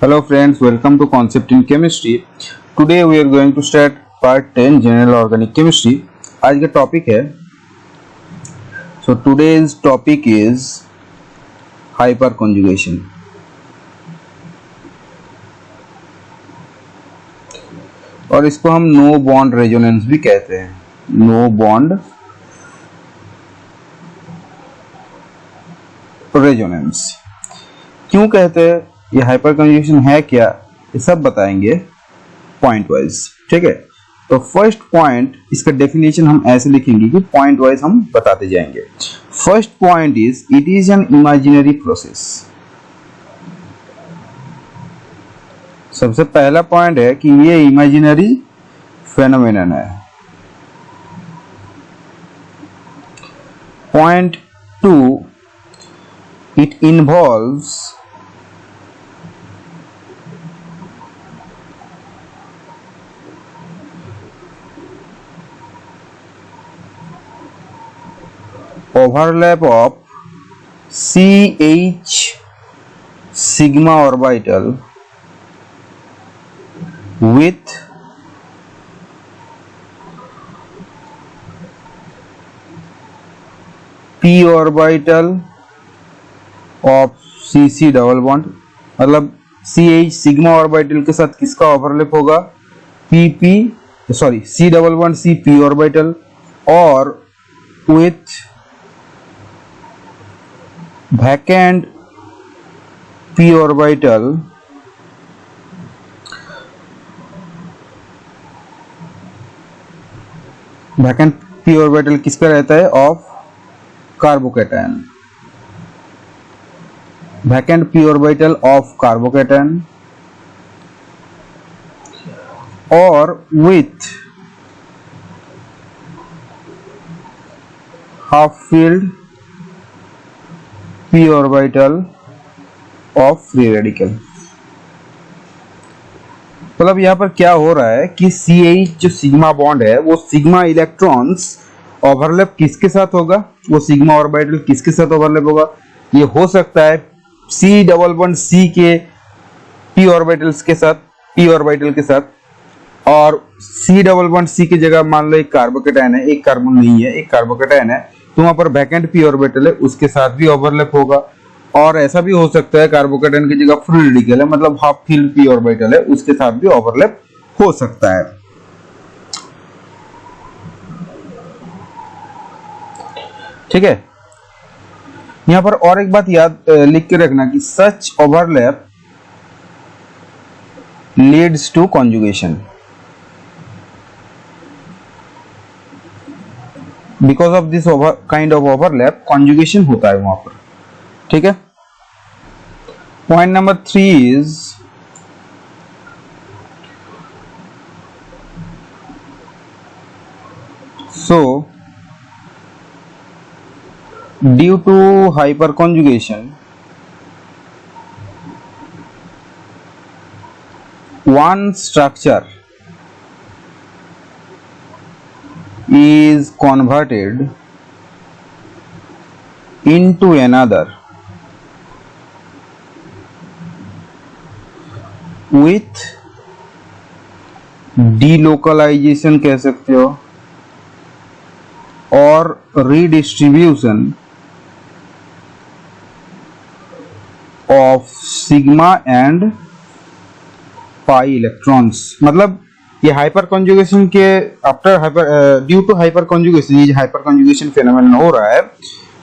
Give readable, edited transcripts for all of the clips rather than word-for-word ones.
Hello friends, welcome to Concept in Chemistry. Today we are going to start part 10 General Organic Chemistry. आज का topic है today's topic is hyperconjugation. और इसको हम no bond resonance भी कहते हैं. नो बॉन्ड रेजोनेंस क्यों कहते हैं, ये हाइपरकंजुगेशन है क्या, ये सब बताएंगे पॉइंट वाइज. ठीक है, तो फर्स्ट पॉइंट, इसका डेफिनेशन हम ऐसे लिखेंगे कि पॉइंट वाइज हम बताते जाएंगे. First point is it is an imaginary process. सबसे पहला पॉइंट है कि ये इमेजिनरी फेनोमेनन है. Point two, it involves overlap of CH sigma orbital with p orbital of CC double bond. मतलब CH सिग्मा ऑर्बिटल के साथ किसका ओवरलैप होगा, C double bond C p orbital और with vacant p orbital किसका रहता है, of carbocation. vacant p orbital of carbocation और with half filled p orbital of free radical. मतलब यहाँ पर क्या हो रहा है कि CH जो सिग्मा बॉन्ड है वो सिग्मा इलेक्ट्रॉन्स ओवरलैप किसके साथ होगा, वो सिग्मा ऑर्बिटल किसके साथ ओवरलैप होगा. ये हो सकता है C डबल बॉन्ड C के p ऑर्बिटल्स के साथ, p ऑर्बिटल के साथ, और C डबल बॉन्ड C की जगह मान लो एक कार्बोकैटायन है, एक कार्बन नहीं है, एक कार्बोकैटायन है, तो वहां पर वैकेंट p ऑर्बिटल है, उसके साथ भी ओवरलैप होगा. और ऐसा भी हो सकता है कार्बोकैटायन की जगह फ्री रेडिकल है, मतलब हाफ फिल्ड p ऑर्बिटल है, उसके साथ भी ओवरलैप हो सकता है. ठीक है, यहां पर और एक बात याद लिख के रखना कि such overlap leads to conjugation. Because of this kind of overlap conjugation होता है वहां पर. ठीक है, point number 3 is so due to hyperconjugation one structure is converted into another with delocalization कह सकते हो, और redistribution of sigma and pi electrons. मतलब ये हाइपर कॉन्जुगेशन के after due to hyper conjugation, ये हाइपर कॉन्जुगेशन फेनोमेनन हो रहा है,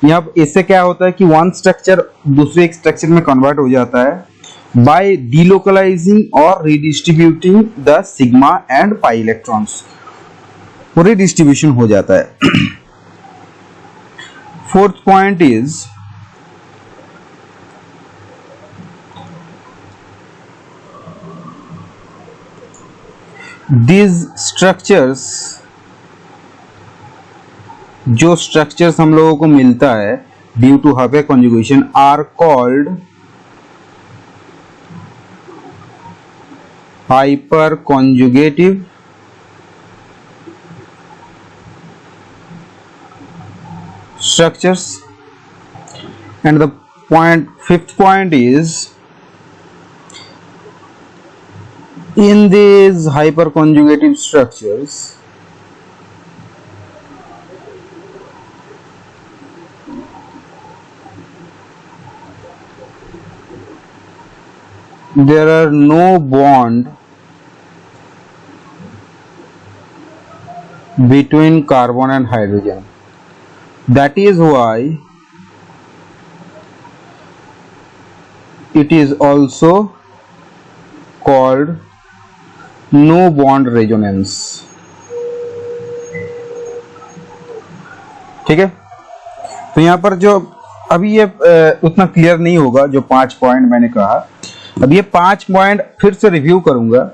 यहाँ इससे क्या होता है कि वन स्ट्रक्चर दूसरे एक स्ट्रक्चर में कन्वर्ट हो जाता है बाय डिलोकलाइजिंग और redistributing the sigma and pi electrons. Redistribution हो जाता है. Fourth point is these structures, जो स्ट्रक्चर्स हम लोगों को मिलता है due to hyper conjugation are called hyper conjugative structures. And the fifth point is In these hyperconjugative structures, there are no bond between carbon and hydrogen. That is why it is also called no bond resonance. ठीक है, तो यहाँ पर जो अभी ये उतना clear नहीं होगा जो 5 पॉइंट मैंने कहा। अब ये 5 पॉइंट फिर से रिव्यू करूंगा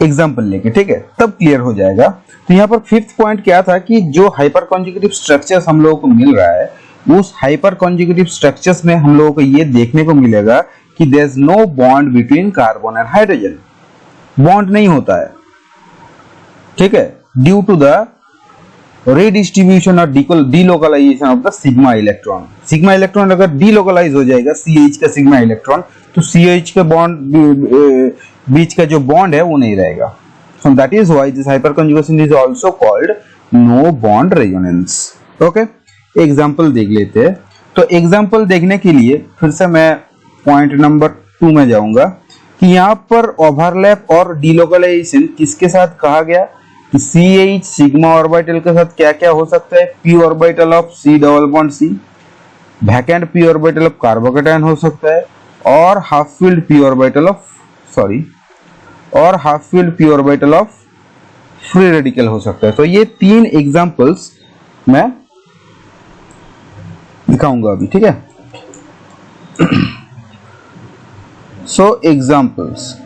एग्जाम्पल लेके, ठीक है, तब क्लियर हो जाएगा। तो यहाँ पर 5th पॉइंट क्या था कि जो हाइपर कॉन्जुगेटिव स्ट्रक्चर्स हम लोगों को मिल रहा है, उस हाइपर कॉन्जुगेटिव स्ट्रक्चर्स में हम लोगों को ये देखने को मिलेगा कि there is no bond between carbon and hydrogen. Bond नहीं होता है, ठीक है, ड्यू टू द redistribution और delocalization of the sigma electron. Sigma electron अगर डिलोकलाइज हो जाएगा CH का सिग्मा इलेक्ट्रॉन, तो CH के बॉन्ड बीच का जो बॉन्ड है वो नहीं रहेगा। So that is why this hyperconjugation is also called no bond resonance. Okay, example देख लेते हैं। तो एग्जांपल देखने के लिए फिर से मैं पॉइंट नंबर 2 में जाऊंगा कि यहाँ पर ओवरलैप और डिलोकलाइजेशन किसके साथ कहा गया कि CH सिग्मा ऑर्बिटल के साथ क्या क्या हो सकता है। p orbital of C double bond C, vacant p orbital of carbocation हो सकता है, और half field p orbital of free radical हो सकता है। तो ये 3 एग्जांपल्स मैं दिखाऊंगा अभी, ठीक है। सो एग्जांपल्स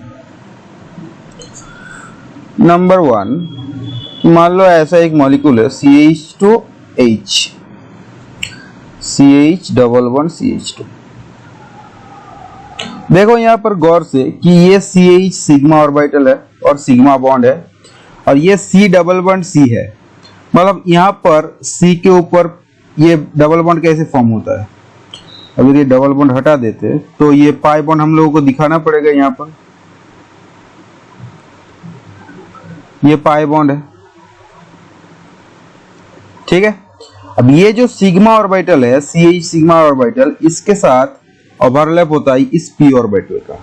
नंबर 1, मान लो ऐसा एक मॉलिक्यूल है CH2H, CH double bond CH2। देखो यहाँ पर गौर से कि ये CH सिग्मा ऑर्बिटल है और सिग्मा बॉन्ड है, और ये C डबल बॉन्ड C है। मतलब यहाँ पर C के ऊपर ये डबल बॉन्ड कैसे फॉर्म होता है। अगर ये डबल बॉन्ड हटा देते तो ये पाई बॉन्ड हम लोगों को दिखाना पड़ेगा। यहाँ पर ये पाई बॉन्ड है, ठीक है। अब ये जो सिग्मा ऑर्बिटल है CH सिग्मा ऑर्बिटल, इसके साथ ओवरलैप होता है इस p ऑर्बिटल का,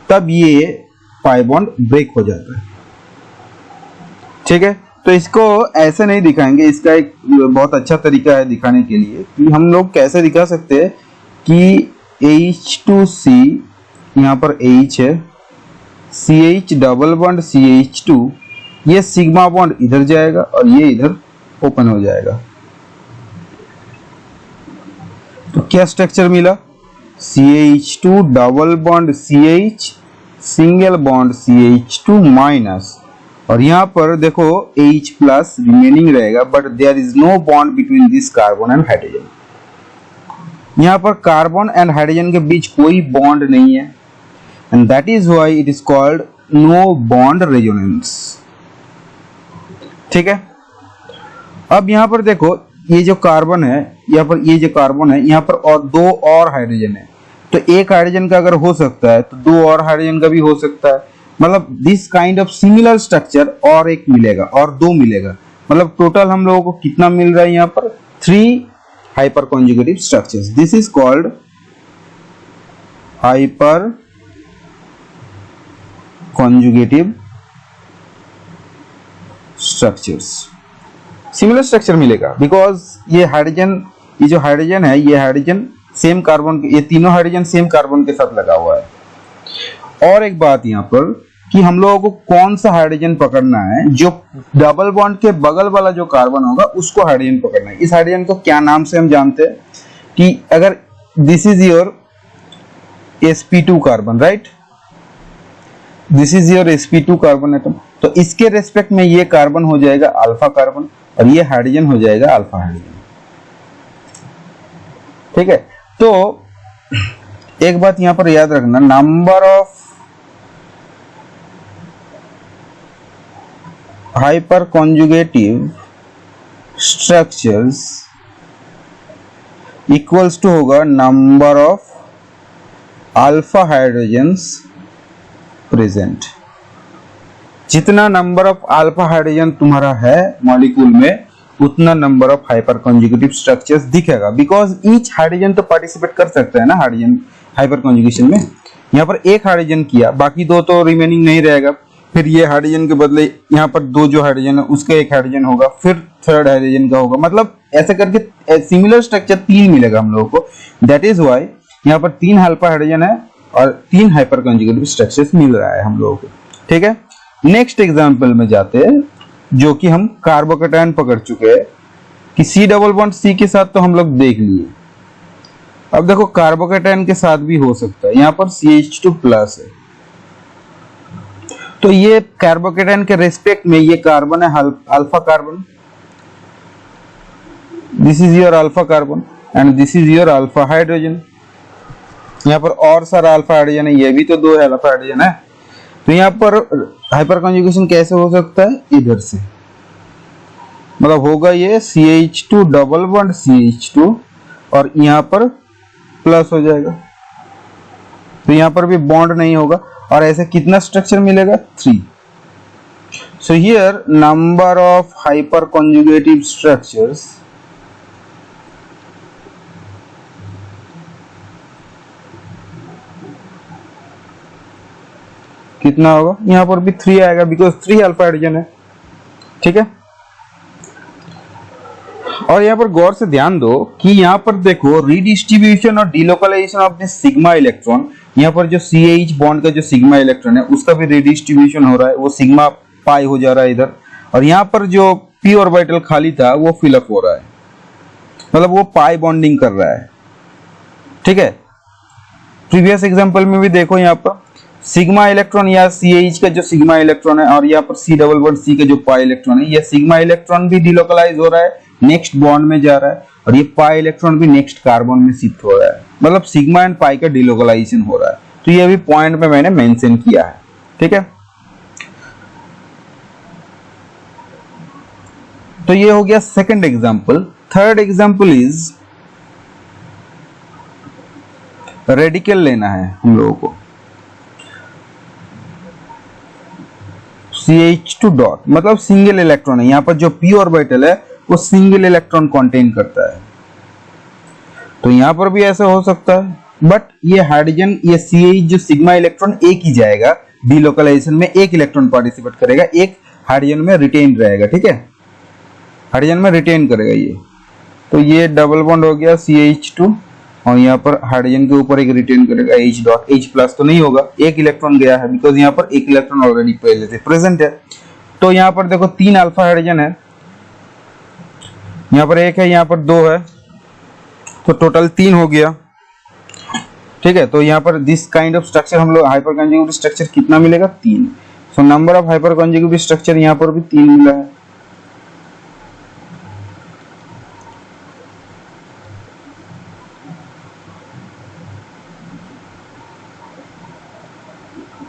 तब ये पाई बॉन्ड ब्रेक हो जाता है, ठीक है। तो इसको ऐसे नहीं दिखाएंगे, इसका एक बहुत अच्छा तरीका है दिखाने के लिए कि हम लोग कैसे दिखा सकते हैं कि H2C, यहाँ पर H है, CH डबल बॉन्ड CH2, ये सिग्मा बॉन्ड इधर जाएगा और ये इधर ओपन हो जाएगा। तो क्या स्ट्रक्चर मिला, CH2 double bond CH single bond CH2 minus, और यहाँ पर देखो H प्लस रिमेनिंग रहेगा, but there is no bond between this carbon and hydrogen. यहाँ पर कार्बन एंड हाइड्रोजन के बीच कोई बॉन्ड नहीं है, and that is why it is called no bond resonance, ठीक है। अब यहाँ पर देखो ये जो कार्बन है, यहाँ पर ये जो कार्बन है, यहाँ पर और 2 और हाइड्रोजन है। तो एक हाइड्रोजन का अगर हो सकता है तो 2 और हाइड्रोजन का भी हो सकता है। मतलब this kind of similar structure और एक मिलेगा और 2 मिलेगा। मतलब टोटल हम लोगों को कितना मिल रहा है यहाँ पर 3 hyper conjugative structures. This is called hyper conjugative structures. Similar structure मिलेगा बिकॉज ये हाइड्रोजन, ये जो हाइड्रोजन है, ये हाइड्रोजन सेम कार्बन, ये तीनों हाइड्रोजन सेम कार्बन के साथ लगा हुआ है। और एक बात यहाँ पर कि हम लोगों को कौन सा हाइड्रोजन पकड़ना है, जो डबल बॉन्ड के बगल वाला जो कार्बन होगा उसको हाइड्रोजन पकड़ना है। इस हाइड्रोजन को क्या नाम से हम जानते हैं कि अगर this is your sp2 carbon, right, this is your sp2 carbon atom, तो इसके रेस्पेक्ट में ये कार्बन हो जाएगा अल्फा कार्बन और ये हाइड्रोजन हो जाएगा अल्फा हाइड्रोजन, ठीक है। तो एक बात यहां पर याद रखना, number of hyper conjugative structures equals to होगा number of alpha hydrogens present. जितना नंबर ऑफ अल्फा हाइड्रोजन तुम्हारा है मॉलिक्यूल में उतना number of hyper conjugative structures दिखेगा, बिकॉज ईच हाइड्रोजन तो पार्टिसिपेट कर सकता है ना हाइड्रोजन हाइपर कॉन्जुगेशन में। यहाँ पर एक हाइड्रोजन किया, बाकी दो तो रिमेनिंग नहीं रहेगा, फिर ये हाइड्रोजन के बदले यहाँ पर दो जो हाइड्रोजन है उसका एक हाइड्रोजन होगा, फिर थर्ड हाइड्रोजन का होगा, मतलब ऐसे करके सिमिलर स्ट्रक्चर 3 मिलेगा हम लोगों को। दैट इज व्हाई यहाँ पर 3 अल्फा हाइड्रोजन है और 3 हाइपर कॉन्जुगेटिव स्ट्रक्चर्स मिल रहा है हम लोगों को। ठीक है, नेक्स्ट एग्जांपल में जाते हैं, जो कि हम कार्बोकेटायन पकड़ चुके हैं कि C डबल बॉन्ड C के साथ तो हम लोग देख लिए। अब देखो कार्बोकेटायन के साथ भी हो सकता है, यहाँ पर CH2 प्लस है, तो ये कार्बोकेटायन के रेस्पेक्ट में ये कार्बन है alpha carbon, this is your alpha carbon and this is your alpha hydrogen. यहाँ पर और सारा अल्फा हाइड्रोजन है, ये भी तो 2 अल्फा हाइड्रोजन है। तो यहाँ पर हाइपर कॉन्जुगेशन कैसे हो सकता है, इधर से, मतलब होगा ये CH2 डबल बॉन्ड CH2 और यहाँ पर प्लस हो जाएगा, तो यहाँ पर भी बॉन्ड नहीं होगा, और ऐसे कितना स्ट्रक्चर मिलेगा, 3। So here number of hyper conjugative structures कितना होगा, यहाँ पर भी 3 आएगा, बिकॉज 3 अल्फा हाइड्रोजन है। ठीक है, और यहाँ पर गौर से ध्यान दो कि यहाँ पर देखो रीडिस्ट्रीब्यूशन और delocalisation of the sigma electron, यहाँ पर जो CH बॉन्ड का जो सिग्मा इलेक्ट्रॉन है उसका भी रीडिस्ट्रीब्यूशन हो रहा है, वो सिग्मा पाई हो जा रहा है इधर, और यहाँ पर जो p ऑर्बिटल खाली था वो फिलअप हो रहा है, मतलब वो पाई बॉन्डिंग कर रहा है। ठीक है, प्रीवियस एग्जांपल में भी देखो यहाँ पर सिग्मा इलेक्ट्रॉन या CH का जो सिग्मा इलेक्ट्रॉन है और यहाँ पर C डबल बॉन्ड C का जो पाई इलेक्ट्रॉन है, ये सिग्मा इलेक्ट्रॉन भी डिलोकलाइज हो रहा है, नेक्स्ट बॉन्ड में जा रहा है, और ये पाई इलेक्ट्रॉन भी नेक्स्ट कार्बन में शिफ्ट हो रहा है, मतलब सिग्मा एंड पाई का डिलोकलाइजेशन हो रहा है। तो ये भी पॉइंट में मैंने मेंशन किया है। ठीक है, तो ये हो गया second example. Third example is radical लेना है हम लोगों को, CH2 डॉट मतलब सिंगल इलेक्ट्रॉन है, यहाँ पर जो p ऑर्बिटल है वो सिंगल इलेक्ट्रॉन कंटेन करता है, तो यहाँ पर भी ऐसा हो सकता है, बट ये हाइड्रोजन ये CH जो सिग्मा इलेक्ट्रॉन एक ही जाएगा, डिलोकलाइजेशन में एक इलेक्ट्रॉन पार्टिसिपेट करेगा, एक हाइड्रोजन में रिटेन रहेगा। ठीक है, हाइड्रोजन में रिटेन करेगा ये, तो ये डबल बॉन्ड हो गया CH2 और यहाँ पर हाइड्रोजन के ऊपर एक रिटेन करेगा H डॉट, H प्लस तो नहीं होगा, एक इलेक्ट्रॉन गया है, बिकॉज यहाँ पर एक इलेक्ट्रॉन ऑलरेडी पहले से प्रेजेंट है। तो यहाँ पर देखो 3 अल्फा हाइड्रोजन है, यहाँ पर 1 है, यहाँ पर 2 है, तो टोटल 3 हो गया। ठीक है, तो यहाँ पर दिस काइंड ऑफ स्ट्रक्चर हम लोग हाइपर कॉन्जुगेटिव स्ट्रक्चर कितना मिलेगा, 3। So number of hyper conjugative structure यहाँ पर भी 3 मिला है।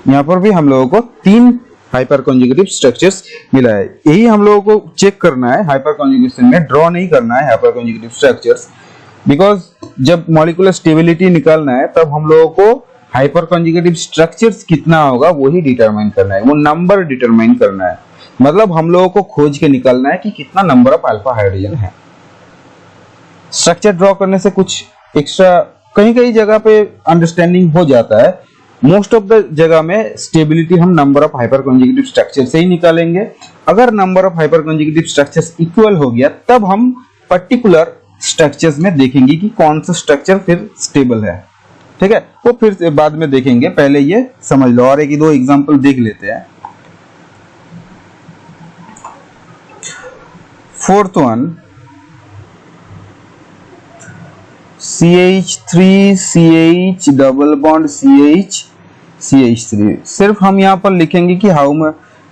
यहाँ पर भी हम लोगों को 3 हाइपर कॉन्जुगेटिव स्ट्रक्चर्स मिला है। यही हम लोगों को चेक करना है हाइपर कॉन्जुगेशन में, ड्रॉ नहीं करना है हाइपर कॉन्जुगेटिव स्ट्रक्चर्स, बिकॉज जब मॉलिक्यूलर स्टेबिलिटी निकालना है तब हम लोगों को हाइपर कॉन्जुगेटिव स्ट्रक्चर्स कितना होगा वही डिटरमाइन करना है, वो नंबर डिटरमाइन करना है, मतलब हम लोगों को खोज के निकालना है कि कितना नंबर ऑफ अल्फा हाइड्रोजन है। स्ट्रक्चर ड्रॉ करने से कुछ एक्स्ट्रा कहीं कहीं जगह पे अंडरस्टैंडिंग हो जाता है, मोस्ट ऑफ द जगह में स्टेबिलिटी हम number of hyper conjugative structure से ही निकालेंगे। अगर number of hyper conjugative structures equal हो गया तब हम पर्टिकुलर स्ट्रक्चर्स में देखेंगे कि कौन सा स्ट्रक्चर फिर स्टेबल है। ठीक है, वो फिर से बाद में देखेंगे, पहले ये समझ लो और एक दो एग्जांपल देख लेते हैं। Fourth one CH3 CH double bond CH3, सिर्फ हम यहाँ पर लिखेंगे कि how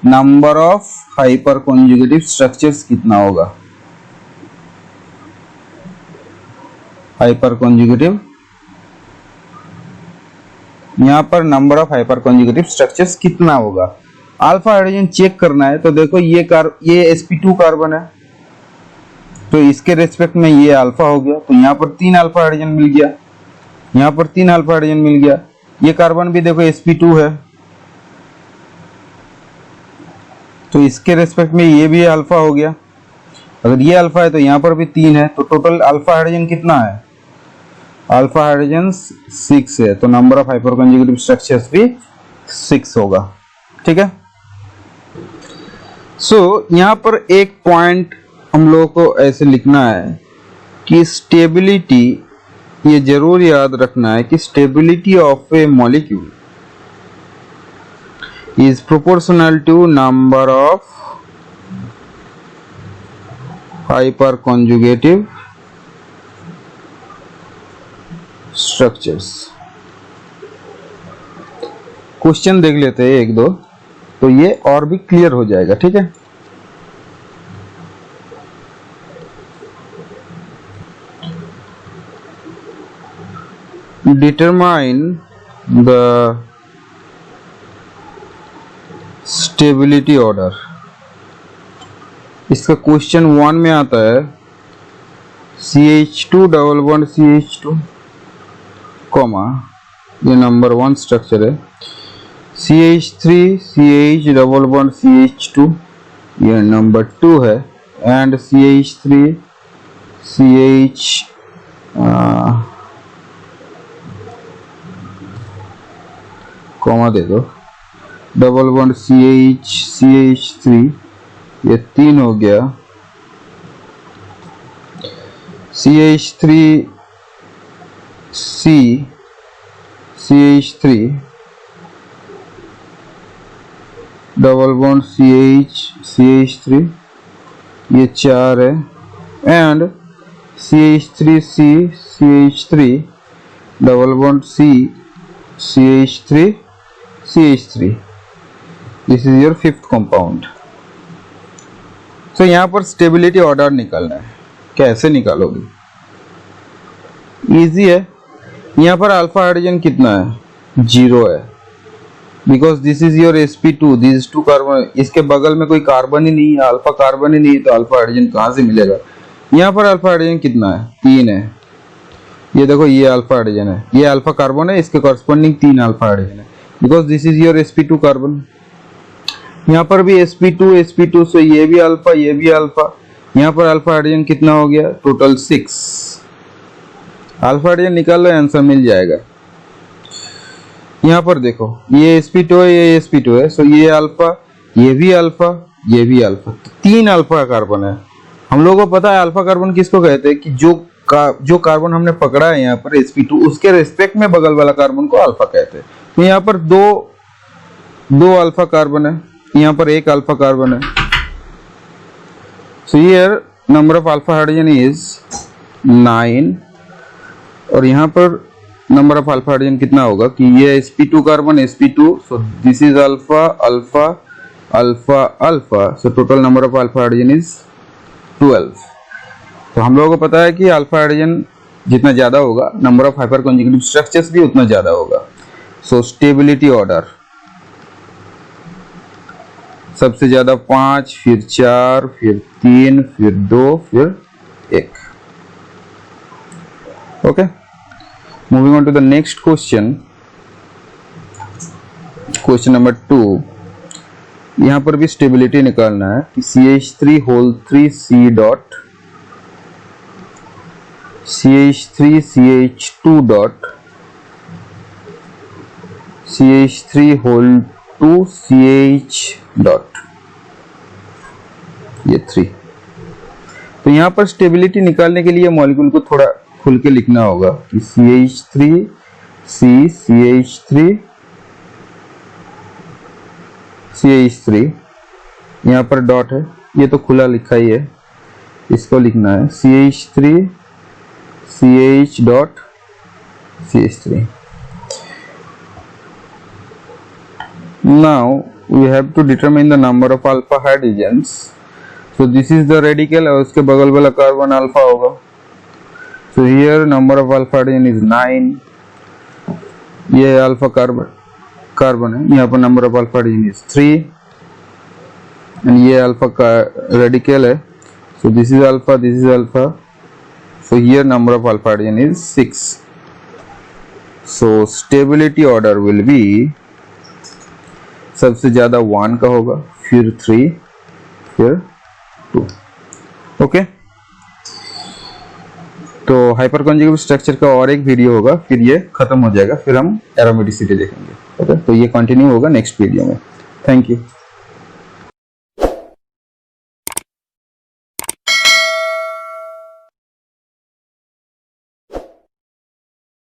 number of hyper conjugative structures कितना होगा, हाइपर कॉन्जुगेटिव, यहाँ पर number of hyper conjugative structures कितना होगा। अल्फा हाइड्रोजन चेक करना है, तो देखो ये sp2 कार्बन है, तो इसके रेस्पेक्ट में ये अल्फा हो गया, तो यहाँ पर 3 अल्फा हाइड्रोजन मिल गया, यहाँ पर 3 अल्फा हाइड्रोजन मिल गया। ये कार्बन भी देखो sp2 है, तो इसके रेस्पेक्ट में ये भी अल्फा हो गया। अगर ये अल्फा है तो यहाँ पर भी 3 है, तो टोटल अल्फा हाइड्रोजन कितना है? अल्फा हाइड्रोजन 6 है, तो number of hyper conjugative structures भी 6 होगा। ठीक है। सो यहाँ पर एक पॉइंट हम लोगों को ऐसे लिखना है कि स्टेबिलिटी, ये जरूर याद रखना है कि stability of A molecule is proportional to number of hyperconjugative structures। Question देख लेते हैं एक दो, तो ये और भी क्लियर हो जाएगा। ठीक है। डिटरमाइन द स्टेबिलिटी ऑर्डर, इसका क्वेश्चन 1 में आता है CH2 double bond CH2 comma, ये नंबर 1 स्ट्रक्चर है, CH3 CH double bond CH2 ये नंबर 2 है, एंड CH3 CH कॉमा दे दो, डबल बॉन्ड CH CH3 ये 3 हो गया, CH3 C CH3 double bond CH CH3 ये 4 है, and CH3C CH3 double bond C CH3 CH3, this is your 5th compound. तो यहाँ पर स्टेबिलिटी ऑर्डर निकालना है। कैसे निकालोगे? इजी है। यहाँ पर अल्फा हाइड्रोजन कितना है? 0 है, because this is your sp2, this 2 carbon, इसके बगल में कोई कार्बन ही नहीं है, अल्फा कार्बन ही नहीं है, तो अल्फा हाइड्रोजन कहाँ से मिलेगा? यहाँ पर अल्फा हाइड्रोजन कितना है? 3 है। ये देखो, ये अल्फा हाइड्रोजन है, ये अल्फा कार्बन है, इसके कॉरस्पॉन्डिंग 3 अल्फा हाइड्रोजन है, because this is your sp2 carbon. यहाँ पर भी sp2 से ये भी अल्फा, ये भी अल्फा, यहाँ पर अल्फा हाइड्रोजन कितना हो गया? टोटल 6 अल्फा हाइड्रोजन निकाल लो, आंसर मिल जाएगा। यहाँ पर देखो, ये sp2 है, ये sp2 है, सो ये अल्फा, ये भी अल्फा, ये भी अल्फा, तो 3 अल्फा कार्बन है। हम लोगों को पता है अल्फा कार्बन किसको कहते हैं कि जो कार्बन हमने पकड़ा है यहाँ पर sp2, उसके रेस्पेक्ट में बगल वाला कार्बन को अल्फा कहते हैं। तो यहाँ पर दो अल्फा कार्बन है, यहाँ पर 1 अल्फा कार्बन है। So here number of alpha hydrogen is 9, और यहाँ पर नंबर ऑफ अल्फा हाइड्रोजन कितना होगा कि ये sp2 carbon sp2, so this is alpha alpha alpha alpha, so total number of alpha hydrogen is 12। तो हम लोगों को पता है कि अल्फा हाइड्रोजन जितना ज्यादा होगा, number of hyper conjugative structures भी उतना ज्यादा होगा। सो स्टेबिलिटी ऑर्डर, सबसे ज्यादा 5, फिर 4, फिर 3, फिर 2, फिर 1। Okay, moving on to the next question, question number 2। यहां पर भी स्टेबिलिटी निकालना है कि CH3 whole 3 C dot CH3 CH2 dot CH3 whole 2 CH dot, ये 3। तो यहां पर स्टेबिलिटी निकालने के लिए मॉलिक्यूल को थोड़ा खुल के लिखना होगा कि CH3 C CH3 CH3, यहाँ पर डॉट है, ये तो खुला लिखा ही है, इसको लिखना है CH3 CH dot CH3। Now we have to determine the number of alpha hydrogens. So this is the radical, और उसके बगल वाला कार्बन अल्फा होगा। So here number of alpha hydrogen is 9, ये अल्फा कार्बन है, यहाँ पर number of alpha hydrogen is 3, and ये अल्फा का रेडिकल है, so this is alpha, this is alpha, so here number of alpha hydrogen is 6। So stability order will be, सबसे ज्यादा 1 का होगा, फिर 3, फिर 2। ओके, तो हाइपर कॉन्जुगेटिव स्ट्रक्चर का और एक वीडियो होगा, फिर ये खत्म हो जाएगा, फिर हम एरोमेटिसिटी देखेंगे। ओके, तो ये कंटिन्यू होगा नेक्स्ट वीडियो में। Thank you.